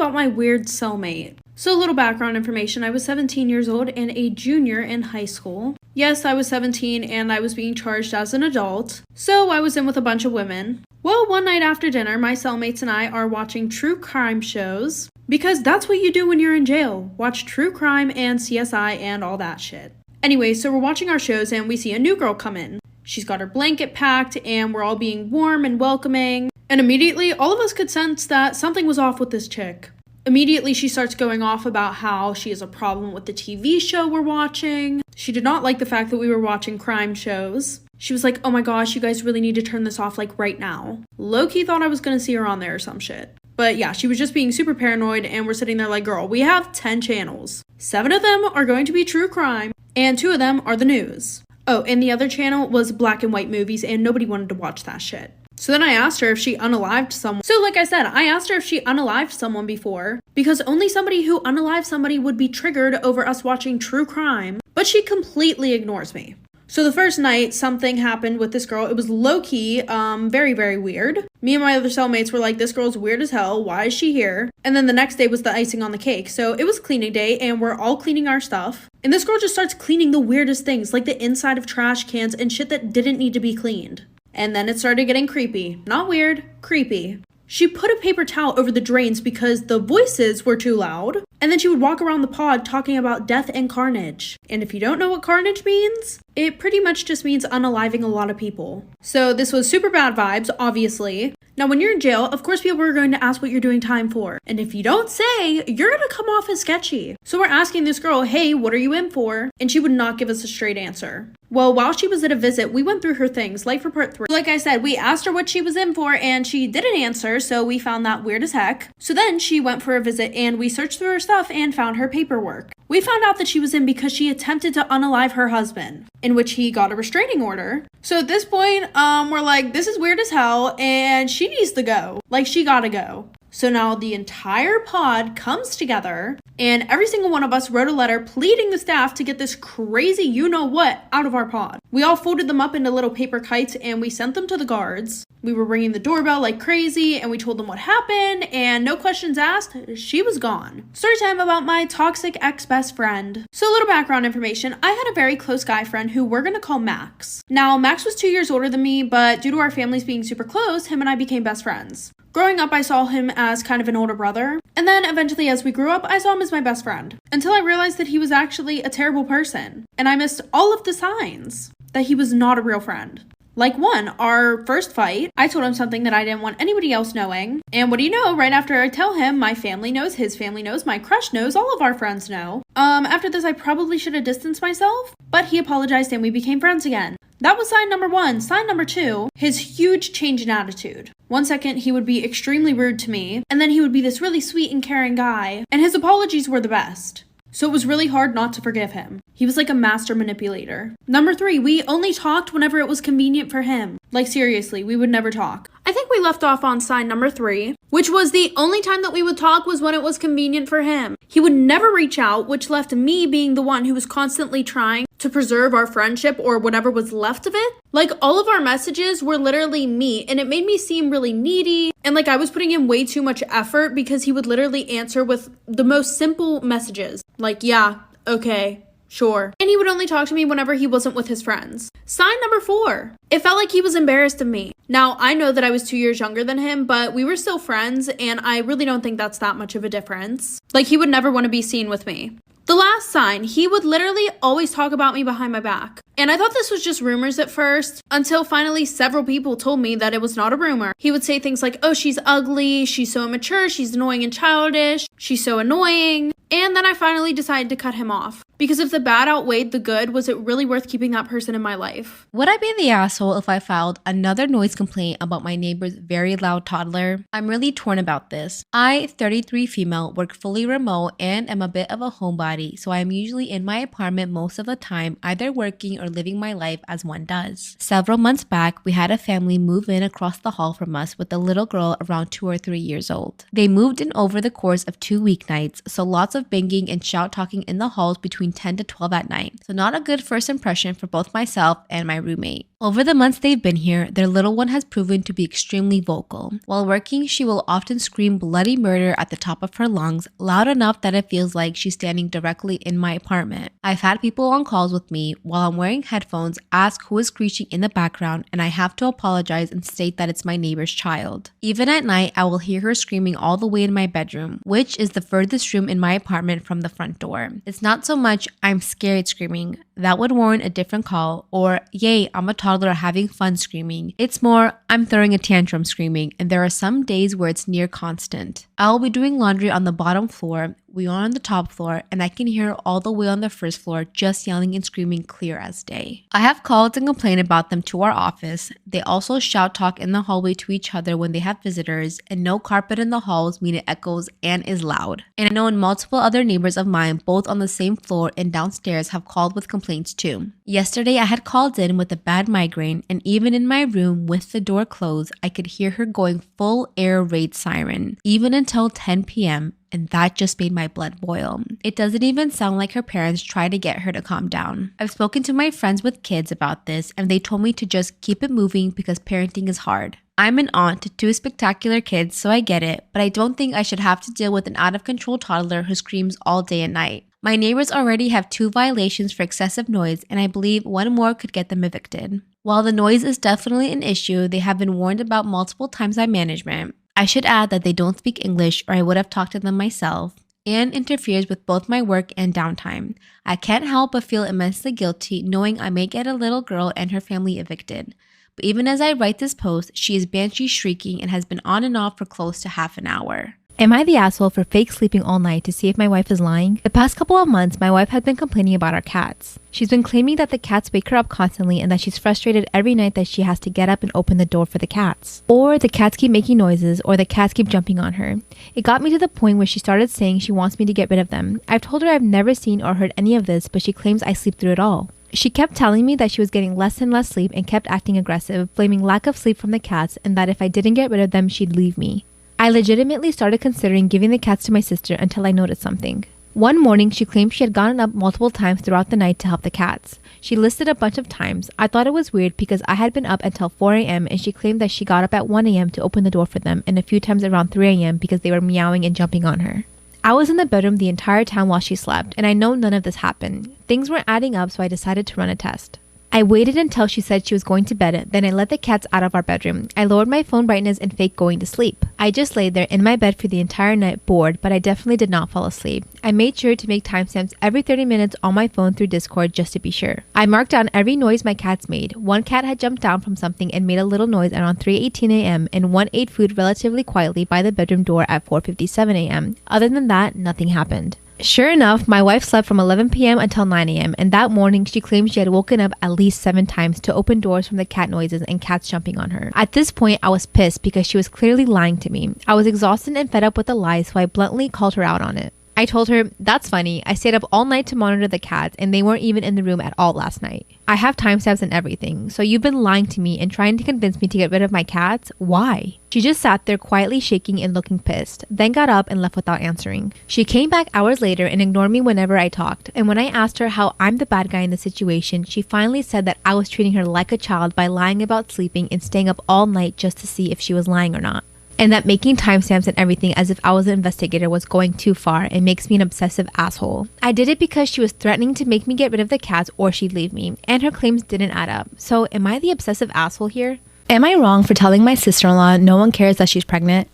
about my weird cellmate. So a little background information, I was 17 years old and a junior in high school. Yes, I was 17 and I was being charged as an adult, so I was in with a bunch of women. Well, one night after dinner, my cellmates and I are watching true crime shows, because that's what you do when you're in jail, watch true crime and CSI and all that shit. Anyway, so we're watching our shows and we see a new girl come in. She's got her blanket packed and we're all being warm and welcoming, and immediately all of us could sense that something was off with this chick. Immediately she starts going off about how she has a problem with the TV show we're watching. She did not like the fact that we were watching crime shows. She was like, oh my gosh, you guys really need to turn this off like right now. Low-key thought I was gonna see her on there or some shit. But yeah, she was just being super paranoid and we're sitting there like, girl, we have 10 channels. 7 of them are going to be true crime and 2 of them are the news. Oh, and the other channel was black and white movies and nobody wanted to watch that shit. So then I asked her if she unalived someone. So like I said, I asked her if she unalived someone before, because only somebody who unalived somebody would be triggered over us watching true crime, but she completely ignores me. So the first night, something happened with this girl. It was low-key, very, very weird. Me and my other cellmates were like, this girl's weird as hell. Why is she here? And then the next day was the icing on the cake. So it was cleaning day and we're all cleaning our stuff. And this girl just starts cleaning the weirdest things, like the inside of trash cans and shit that didn't need to be cleaned. And then it started getting creepy. Not weird, creepy. She put a paper towel over the drains because the voices were too loud. And then she would walk around the pod talking about death and carnage. And if you don't know what carnage means, it pretty much just means unaliving a lot of people. So this was super bad vibes, obviously. Now, when you're in jail, of course people are going to ask what you're doing time for. And if you don't say, you're going to come off as sketchy. So we're asking this girl, hey, what are you in for? And she would not give us a straight answer. Well, while she was at a visit, we went through her things, like for part 3. Like I said, we asked her what she was in for and she didn't answer, so we found that weird as heck. So then she went for a visit and we searched through her stuff and found her paperwork. We found out that she was in because she attempted to unalive her husband, in which he got a restraining order. So at this point, we're like, this is weird as hell and she needs to go. Like, she gotta go. So now the entire pod comes together and every single one of us wrote a letter pleading the staff to get this crazy you-know-what out of our pod. We all folded them up into little paper kites and we sent them to the guards. We were ringing the doorbell like crazy and we told them what happened and no questions asked, she was gone. Story time about my toxic ex-best friend. So a little background information, I had a very close guy friend who we're gonna call Max. Now, Max was 2 years older than me, but due to our families being super close, him and I became best friends. Growing up, I saw him as kind of an older brother, and then eventually as we grew up, I saw him as my best friend, until I realized that he was actually a terrible person, and I missed all of the signs that he was not a real friend. Like 1, our first fight, I told him something that I didn't want anybody else knowing, and what do you know, right after I tell him, my family knows, his family knows, my crush knows, all of our friends know. After this, I probably should have distanced myself, but he apologized and we became friends again. That was sign number 1. Sign number 2, his huge change in attitude. 1 second, he would be extremely rude to me, and then he would be this really sweet and caring guy, and his apologies were the best. So it was really hard not to forgive him. He was like a master manipulator. Number 3, we only talked whenever it was convenient for him. Like seriously, we would never talk. I think we left off on sign number 3, which was the only time that we would talk was when it was convenient for him. He would never reach out, which left me being the one who was constantly trying to preserve our friendship or whatever was left of it. Like, all of our messages were literally me, and it made me seem really needy, and like I was putting in way too much effort because he would literally answer with the most simple messages. Like, yeah, okay, sure. And he would only talk to me whenever he wasn't with his friends. Sign number 4. It felt like he was embarrassed of me. Now, I know that I was 2 years younger than him, but we were still friends, and I really don't think that's that much of a difference. Like, he would never want to be seen with me. The last sign, he would literally always talk about me behind my back. And I thought this was just rumors at first, until finally several people told me that it was not a rumor. He would say things like, oh, she's ugly, she's so immature, she's annoying and childish, she's so annoying. And then I finally decided to cut him off. Because if the bad outweighed the good, was it really worth keeping that person in my life? Would I be the asshole if I filed another noise complaint about my neighbor's very loud toddler? I'm really torn about this. I, 33 female, work fully remote and am a bit of a homebody anybody, so I'm usually in my apartment most of the time, either working or living my life as one does. Several months back, we had a family move in across the hall from us with a little girl around 2 or 3 years old. They moved in over the course of 2 weeknights, so lots of banging and shout talking in the halls between 10 to 12 at night. So not a good first impression for both myself and my roommate. Over the months they've been here, their little one has proven to be extremely vocal. While working, she will often scream bloody murder at the top of her lungs, loud enough that it feels like she's standing directly in my apartment. I've had people on calls with me while I'm wearing headphones ask who is screeching in the background, and I have to apologize and state that it's my neighbor's child. Even at night, I will hear her screaming all the way in my bedroom, which is the furthest room in my apartment from the front door. It's not so much "I'm scared" screaming. That would warrant a different call, or "Yay, I'm a toddler having fun" screaming. It's more "I'm throwing a tantrum" screaming, and there are some days where it's near constant. I'll be doing laundry on the bottom floor, we are on the top floor, and I can hear her all the way on the first floor just yelling and screaming clear as day. I have called and complained about them to our office. They also shout talk in the hallway to each other when they have visitors, and no carpet in the halls mean it echoes and is loud. And I know multiple other neighbors of mine, both on the same floor and downstairs, have called with complaints too. Yesterday I had called in with a bad migraine, and even in my room with the door closed, I could hear her going full air raid siren, even until 10 p.m., and that just made my blood boil. It doesn't even sound like her parents try to get her to calm down. I've spoken to my friends with kids about this, and they told me to just keep it moving because parenting is hard. I'm an aunt to 2 spectacular kids, so I get it, but I don't think I should have to deal with an out-of-control toddler who screams all day and night. My neighbors already have 2 violations for excessive noise, and I believe 1 more could get them evicted. While the noise is definitely an issue, they have been warned about multiple times by management. I should add that they don't speak English, or I would have talked to them myself, and interferes with both my work and downtime. I can't help but feel immensely guilty knowing I may get a little girl and her family evicted. But even as I write this post, she is banshee shrieking and has been on and off for close to half an hour. Am I the asshole for fake sleeping all night to see if my wife is lying? The past couple of months, my wife has been complaining about our cats. She's been claiming that the cats wake her up constantly and that she's frustrated every night that she has to get up and open the door for the cats. Or the cats keep making noises, or the cats keep jumping on her. It got me to the point where she started saying she wants me to get rid of them. I've told her I've never seen or heard any of this, but she claims I sleep through it all. She kept telling me that she was getting less and less sleep and kept acting aggressive, blaming lack of sleep from the cats and that if I didn't get rid of them, she'd leave me. I legitimately started considering giving the cats to my sister until I noticed something. One morning, she claimed she had gotten up multiple times throughout the night to help the cats. She listed a bunch of times. I thought it was weird because I had been up until 4 a.m. and she claimed that she got up at 1 a.m. to open the door for them and a few times around 3 a.m. because they were meowing and jumping on her. I was in the bedroom the entire time while she slept, and I know none of this happened. Things weren't adding up, so I decided to run a test. I waited until she said she was going to bed, then I let the cats out of our bedroom. I lowered my phone brightness and faked going to sleep. I just laid there in my bed for the entire night bored, but I definitely did not fall asleep. I made sure to make timestamps every 30 minutes on my phone through Discord just to be sure. I marked down every noise my cats made. One cat had jumped down from something and made a little noise around 3:18 a.m. and one ate food relatively quietly by the bedroom door at 4:57 a.m. Other than that, nothing happened. Sure enough, my wife slept from 11 p.m. until 9 a.m. and that morning she claimed she had woken up at least 7 times to open doors from the cat noises and cats jumping on her. At this point, I was pissed because she was clearly lying to me. I was exhausted and fed up with the lies, so I bluntly called her out on it. I told her, "That's funny. I stayed up all night to monitor the cats and they weren't even in the room at all last night. I have timestamps and everything. So you've been lying to me and trying to convince me to get rid of my cats? Why?" She just sat there quietly shaking and looking pissed, then got up and left without answering. She came back hours later and ignored me whenever I talked. And when I asked her how I'm the bad guy in the situation, she finally said that I was treating her like a child by lying about sleeping and staying up all night just to see if she was lying or not. And that making timestamps and everything as if I was an investigator was going too far and makes me an obsessive asshole. I did it because she was threatening to make me get rid of the cats or she'd leave me, and her claims didn't add up. So am I the obsessive asshole here? Am I wrong for telling my sister-in-law no one cares that she's pregnant?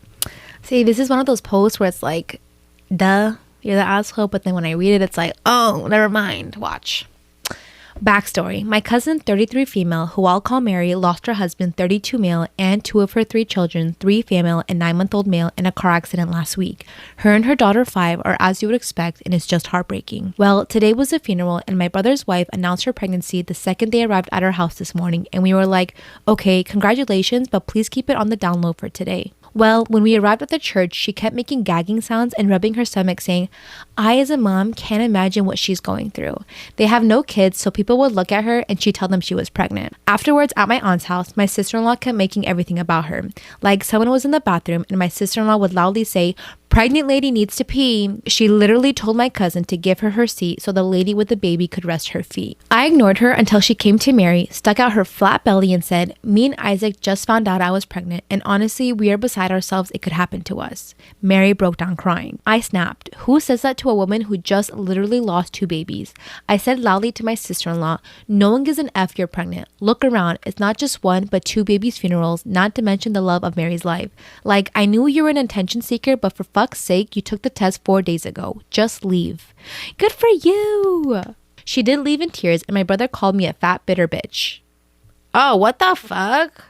See, this is one of those posts where it's like, duh, you're the asshole, but then when I read it, it's like, oh, never mind, watch. Backstory. My cousin, 33 female, who I'll call Mary, lost her husband, 32 male, and 2 of her 3 children, 3 female and 9-month-old male, in a car accident last week. Her and her daughter, 5, are as you would expect, and it's just heartbreaking. Well, today was the funeral, and my brother's wife announced her pregnancy the second they arrived at our house this morning, and we were like, okay, congratulations, but please keep it on the down low for today. Well, when we arrived at the church, she kept making gagging sounds and rubbing her stomach, saying, I, as a mom, can't imagine what she's going through. They have no kids, so people would look at her and she'd tell them she was pregnant. Afterwards, at my aunt's house, my sister-in-law kept making everything about her. Like someone was in the bathroom and my sister-in-law would loudly say, pregnant lady needs to pee. She literally told my cousin to give her her seat so the lady with the baby could rest her feet. I ignored her until she came to Mary, stuck out her flat belly and said, me and Isaac just found out I was pregnant and honestly, we are beside ourselves. It could happen to us. Mary broke down crying. I snapped. Who says that to a woman who just literally lost 2 babies? I said loudly to my sister-in-law, no one gives an F you're pregnant. Look around. It's not just 1, but 2 babies' funerals, not to mention the love of Mary's life. Like, I knew you were an attention seeker, but for fuck's sake, you took the test 4 days ago. Just leave. Good for you. She did leave in tears, and my brother called me a fat, bitter bitch. Oh, what the fuck?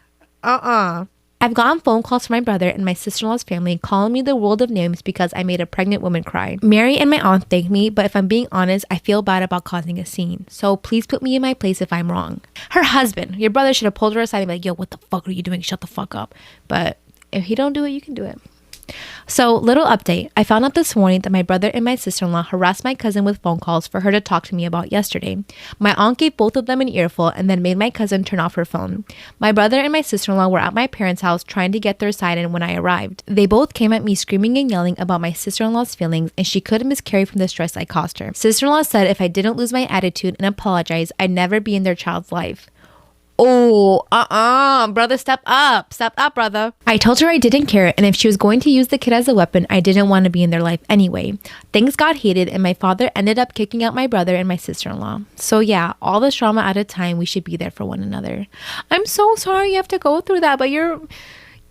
I've gotten phone calls from my brother and my sister-in-law's family calling me the world of names because I made a pregnant woman cry. Mary and my aunt thank me, but if I'm being honest, I feel bad about causing a scene. So please put me in my place if I'm wrong. Her husband, your brother should have pulled her aside and be like, yo, what the fuck are you doing? Shut the fuck up. But if he don't do it, you can do it. So, little update. I found out this morning that my brother and my sister-in-law harassed my cousin with phone calls for her to talk to me about yesterday. My aunt gave both of them an earful and then made my cousin turn off her phone. My brother and my sister-in-law were at my parents' house trying to get their side in when I arrived. They both came at me screaming and yelling about my sister-in-law's feelings and she couldn't miscarry from the stress I caused her. Sister-in-law said if I didn't lose my attitude and apologize, I'd never be in their child's life. Oh, brother, step up, brother. I told her I didn't care, and if she was going to use the kid as a weapon, I didn't want to be in their life anyway. Things got heated, and my father ended up kicking out my brother and my sister-in-law. So yeah, all this trauma at a time, we should be there for one another. I'm so sorry you have to go through that, but your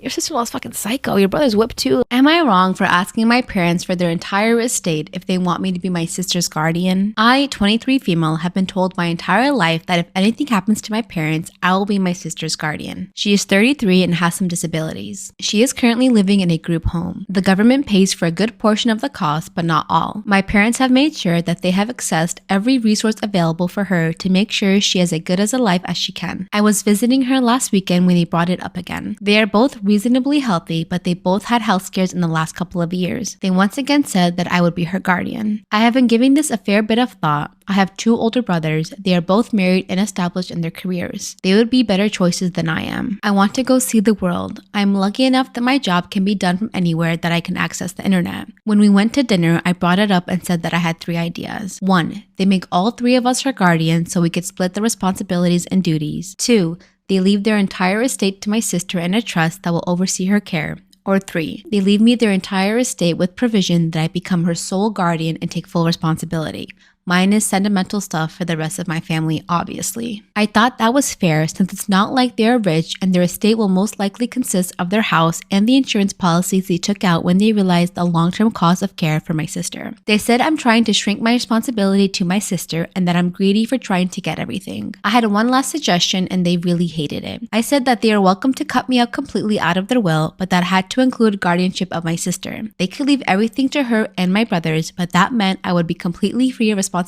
sister-in-law's fucking psycho. Your brother's whipped too. Am I wrong for asking my parents for their entire estate if they want me to be my sister's guardian? I, 23 female, have been told my entire life that if anything happens to my parents, I will be my sister's guardian. She is 33 and has some disabilities. She is currently living in a group home. The government pays for a good portion of the cost, but not all. My parents have made sure that they have accessed every resource available for her to make sure she has as good as a life as she can. I was visiting her last weekend when they brought it up again. They are both reasonably healthy, but they both had health scares in the last couple of years. They once again said that I would be her guardian. I have been giving this a fair bit of thought. I have 2 older brothers. They are both married and established in their careers. They would be better choices than I am. I want to go see the world. I'm lucky enough that my job can be done from anywhere that I can access the internet. When we went to dinner, I brought it up and said that I had 3 ideas. 1, they make all 3 of us her guardians so we could split the responsibilities and duties. 2, they leave their entire estate to my sister in a trust that will oversee her care. Or 3, they leave me their entire estate with provision that I become her sole guardian and take full responsibility. Mine is sentimental stuff for the rest of my family, obviously. I thought that was fair since it's not like they're rich and their estate will most likely consist of their house and the insurance policies they took out when they realized the long-term cost of care for my sister. They said I'm trying to shrink my responsibility to my sister and that I'm greedy for trying to get everything. I had one last suggestion and they really hated it. I said that they are welcome to cut me out completely out of their will, but that had to include guardianship of my sister. They could leave everything to her and my brothers, but that meant I would be completely free of responsibility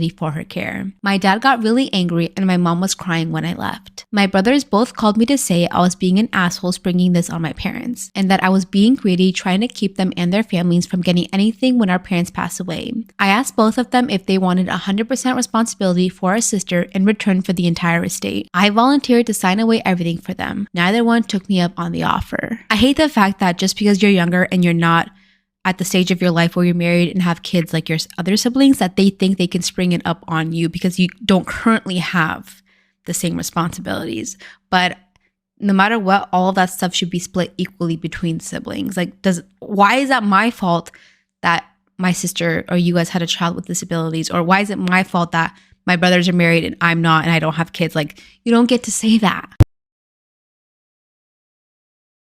for her care. My dad got really angry and my mom was crying when I left. My brothers both called me to say I was being an asshole springing this on my parents and that I was being greedy trying to keep them and their families from getting anything when our parents passed away. I asked both of them if they wanted 100% responsibility for our sister in return for the entire estate. I volunteered to sign away everything for them. Neither one took me up on the offer. I hate the fact that just because you're younger and you're not at the stage of your life where you're married and have kids like your other siblings, that they think they can spring it up on you because you don't currently have the same responsibilities. But no matter what, all of that stuff should be split equally between siblings. Like, why is that my fault that my sister or you guys had a child with disabilities? Or why is it my fault that my brothers are married and I'm not and I don't have kids? Like, you don't get to say that.